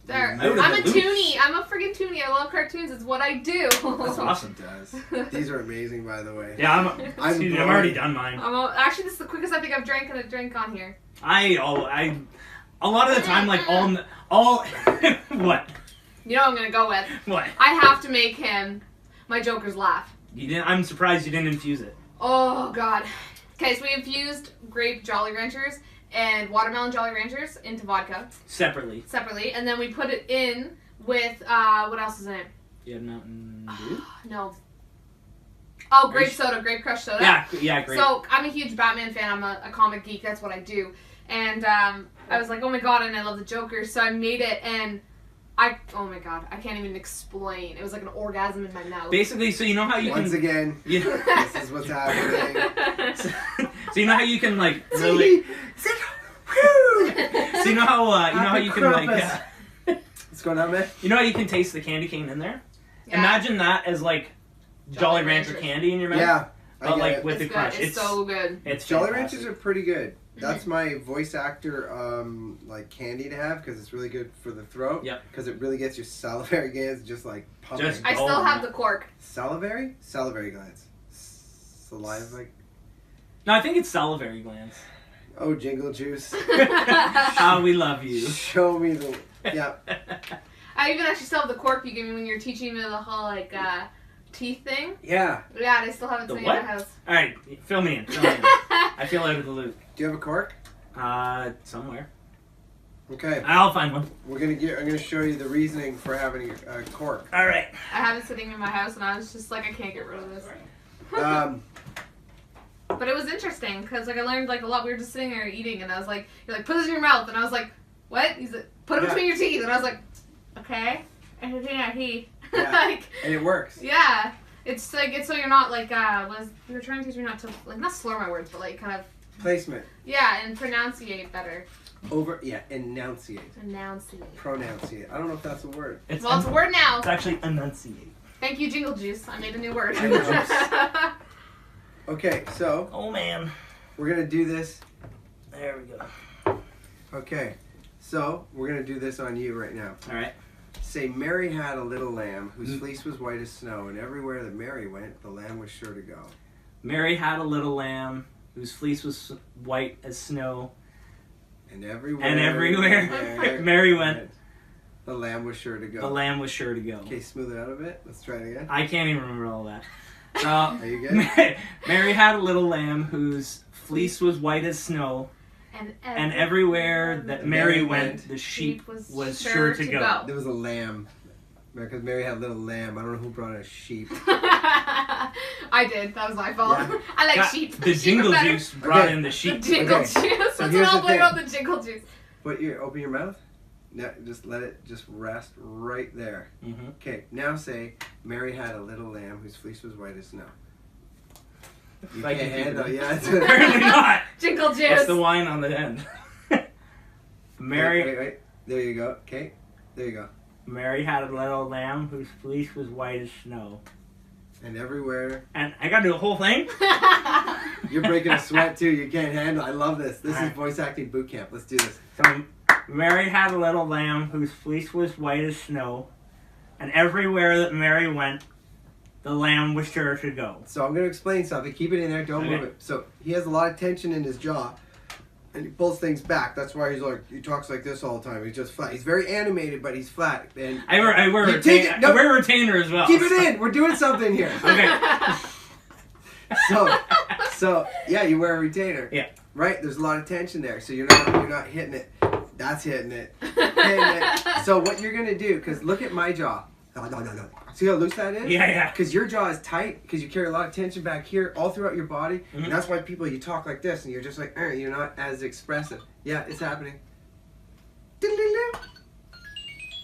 There. Out of I'm a the loops. toonie. I'm a friggin' toonie. I love cartoons. It's what I do. That's awesome. Does. These are amazing, by the way. Yeah, I'm already done mine. Actually, this is the quickest I think I've drank a drink on here. A lot of the time, like all what? You know what I'm gonna go with. What? I have to make him my Joker's laugh. You didn't. I'm surprised you didn't infuse it. Oh God. Okay, so we infused grape Jolly Ranchers and watermelon Jolly Ranchers into vodka Separately. separately, and then we put it in with what else is in it? You had Mountain Dew? No. Oh, grape Grape- soda, grape crush soda. Yeah, great. So I'm a huge Batman fan. I'm a comic geek. That's what I do. And I was like, oh my God, and I love the Joker. So I made it, and oh my God, I can't even explain. It was like an orgasm in my mouth. Basically, so you know how you Once can. again, You, this is what's happening. so you know how you can like really. So you know how you can like. What's going on, man? You know how you can taste the candy cane in there? Yeah. Imagine that as like Jolly Rancher Ranchers. candy in your mouth. Yeah, I But get like it. with It's the good. crush. It's so good. It's Jolly fantastic. Ranchers are pretty good. That's my voice actor like candy to have because it's really good for the throat. Yep. Because it really gets your salivary glands just like pumping. Just- I still Oh, have yeah. the cork. Salivary glands. Saliva. No, I think it's salivary glands. Oh, Jingle Juice. How we love you. Show me the. Yeah. I even actually still have the cork you gave me when you were teaching me the whole like teeth thing. Yeah. Yeah, and I still have it The sitting what? in my house. All right, fill me in. I feel out of the loop. Do you have a cork? Somewhere. Okay. I'll find one. I'm gonna show you the reasoning for having a cork. All right. I have it sitting in my house, and I was just like, I can't get rid of this. But it was interesting because like I learned like a lot. We were just sitting there eating, and I was like, "You're like put this in your mouth," and I was like, "What?" He's like, "Put it Yeah. between your teeth," and I was like, "Okay." And between our teeth, Yeah. like And it works. yeah, it's like it's so you're not like you were trying to teach me not to like not slur my words, but like kind of Placement. yeah and pronunciate better. Enunciate. Enunciate. Pronunciate. I don't know if that's a word. It's Well, it's a word now. It's actually enunciate. Thank you, Jingle Juice. I made a new word. Jingle Juice. Okay, so Oh man. we're gonna do this. There we go. Okay, so we're gonna do this on you right now. All right. Say, Mary had a little lamb whose fleece was white as snow, and everywhere that Mary went, the lamb was sure to go. Mary had a little lamb whose fleece was white as snow, And everywhere, Mary went, the lamb was sure to go. the lamb was sure to go. Okay, smooth it out a bit. Let's try it again. I can't even remember all that. Are you good? Mary had a little lamb whose fleece was white as snow, and everywhere that Mary went, the sheep was sure to go. There was a lamb. Because Mary had a little lamb. I don't know who brought in a sheep. I did. That was my fault. Yeah. I like Got- sheep. The Sheep Jingle are better. Juice brought Okay. in the The sheep. Jingle Okay. Juice. So Let's here's all the blame thing. on the Jingle Juice. Open your mouth. Now, just let it just rest right there. Mhm. Okay, now say, Mary had a little lamb whose fleece was white as snow. You If I can't can keep handle it. yeah. It's Apparently not. Jingle It's Juice. the wine on the end. Mary Wait. There you go. Okay, there you go. Mary had a little lamb whose fleece was white as snow. And everywhere. And I gotta do the whole thing? You're breaking a sweat too. You can't handle it. I love this. This is Alright. voice acting boot camp. Let's do this. So, Mary had a little lamb whose fleece was white as snow. And everywhere that Mary went, the lamb was sure to go. So I'm going to explain something. Keep it in there. Don't Okay. move it. So he has a lot of tension in his jaw. And he pulls things back. That's why he talks like this all the time. He's just flat. He's very animated, but he's flat. And I wear, You take it- no. I wear a retainer as well. keep it in. We're doing something here. Okay. So yeah, you wear a retainer. Yeah. Right. There's a lot of tension there. So you're not hitting it. That's hitting it. Hitting it. So what you're gonna do? Because look at my jaw. See how loose that is? Yeah. Because your jaw is tight, because you carry a lot of tension back here, all throughout your body. Mhm. And that's why you talk like this, and you're just like, you're not as expressive. Yeah, it's happening.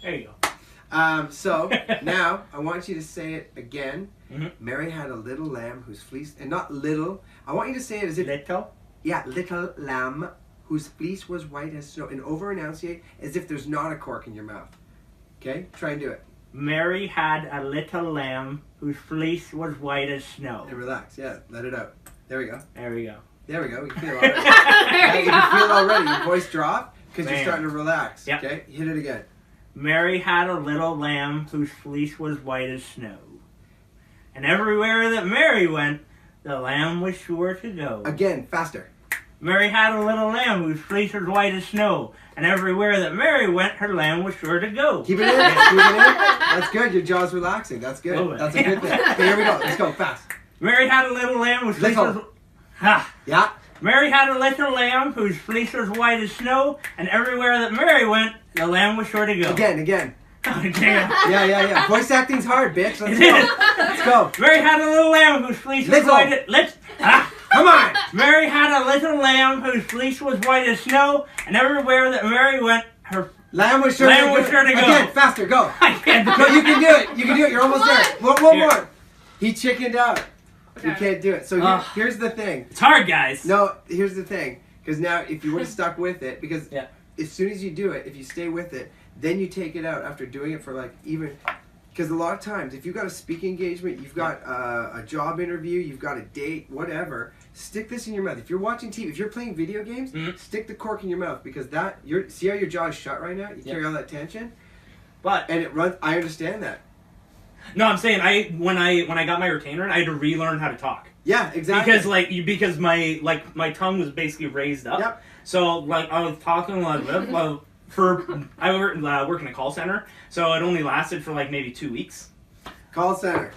There you go. So now I want you to say it again. Mhm. Mary had a little lamb whose fleece, and not little. I want you to say it as if Little. little lamb whose fleece was white as snow, and over enunciate as if there's not a cork in your mouth. Okay, try and do it. Mary had a little lamb whose fleece was white as snow. And relax. Yeah, let it out. There we go. There we go. There we go. We can feel it already. There Yeah, you you can feel it go. already. Your voice drop because you're Bam. starting to relax. Yep. Okay, hit it again. Mary had a little lamb whose fleece was white as snow. And everywhere that Mary went, the lamb was sure to go. Again, faster. Mary had a little lamb whose fleece was white as snow. And everywhere that Mary went, her lamb was sure to go. Keep it in. Keep it in. That's good. Your jaw's relaxing. That's good. Oh, That's a good thing. Okay, here we go. Let's go fast. Mary had a little lamb whose fleece Little. was... Ha! Yeah. Mary had a little lamb whose fleece was white as snow. And everywhere that Mary went, the lamb was sure to go. Again. Oh, damn. Yeah. Voice acting's hard, bitch. Let's go. Let's go. Mary had a little lamb whose fleece was Little. white as... Come on. Mary had a little lamb whose fleece was white as snow, and everywhere that Mary went, her Lamb was sure Lamb to was sure to go. Again, faster. Go. I can't No, you can do it. You can do it. You're almost Come there. on. One Here. more. He chickened out. You Okay. can't do it. So Ugh. here's the thing. It's hard, guys. No, here's the thing. Because now, if you would have stuck with it, because Yeah. as soon as you do it, if you stay with it, then you take it out after doing it for like even. Because a lot of times, if you've got a speaking engagement, you've got a job interview, you've got a date, whatever, stick this in your mouth. If you're watching TV, if you're playing video games, Mhm. stick the cork in your mouth because see how your jaw is shut right now? You carry all that tension, But and it runs. I understand that. no, I'm saying when I got my retainer, I had to relearn how to talk Yeah, exactly. because my tongue was basically raised up. Yep. So like I was talking like this, well, I work in a call center, so it only lasted for like maybe 2 weeks. Call center,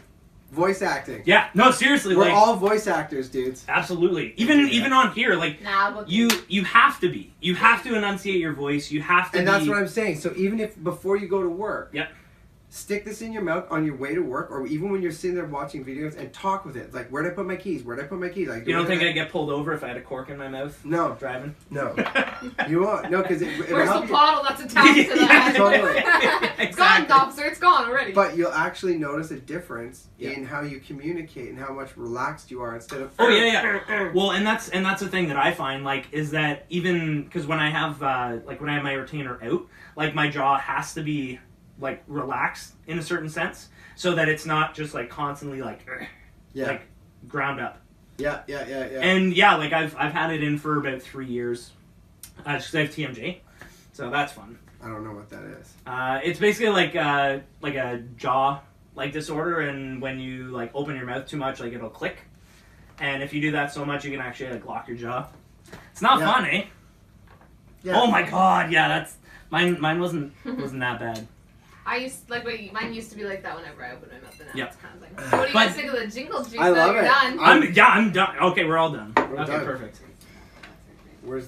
voice acting. Yeah. No, seriously, We're like all voice actors, dudes. absolutely. Even on here, like. Nah, but You have to be. You have to enunciate your voice. You have to And be. that's what I'm saying. So even if before you go to work, Yep. stick this in your mouth on your way to work, or even when you're sitting there watching videos, and talk with it. It's like, where'd I put my keys? Where'd I put my keys? Like, You don't think I'd get pulled over if I had a cork in my mouth No, driving? no. You won't. No, because where's it'll the help you. bottle that's attached to that? Totally. It's gone, Exactly. officer. It's gone already. But you'll actually notice a difference Yeah. in how you communicate and how much relaxed you are instead of. Oh yeah. Well, and that's the thing that I find like is that even because when I have my retainer out, like my jaw has to be like relaxed in a certain sense, so that it's not just like constantly like ground up. Yeah. And yeah, like I've had it in for about 3 years. Just 'cause I have TMJ, so that's fun. I don't know what that is. It's basically like a jaw like disorder, and when you like open your mouth too much, like it'll click. And if you do that so much, you can actually like lock your jaw. It's not Yeah. fun, eh? Yeah. Oh my god, yeah, that's mine. Mine wasn't that bad. Mine used to be like that whenever I open my mouth, and now Yep. it's kind of like. So what do you guys think of the Jingle Juice? I love You're it. done. I'm done. Okay, we're all done. We're Okay, done. perfect.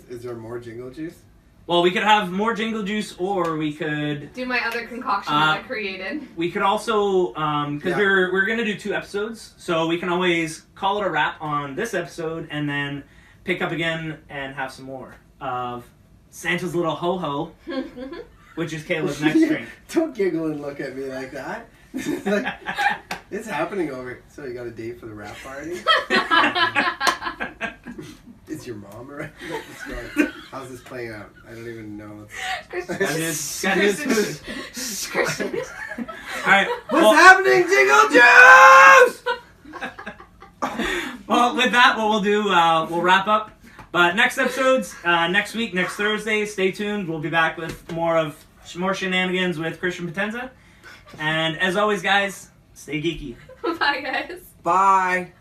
Is there more Jingle Juice? Well, we could have more Jingle Juice, or we could Do my other concoction that I created. also because Yeah. we're gonna do 2 episodes, so we can always call it a wrap on this episode, and then pick up again and have some more of Santa's Little Ho Ho, which is Caleb's next drink. Don't giggle and look at me like that. It's like, it's happening over. So you got a date for the wrap party? It's your mom already? What's going- How's this playing out? I don't even know. That is food. Christian. All right. What's happening, Jingle Juice? Well, with that, what we'll do, we'll wrap up. But next episodes, next week, next Thursday, stay tuned. We'll be back with more shenanigans with Christian Potenza. And as always, guys, stay geeky. Bye, guys. Bye.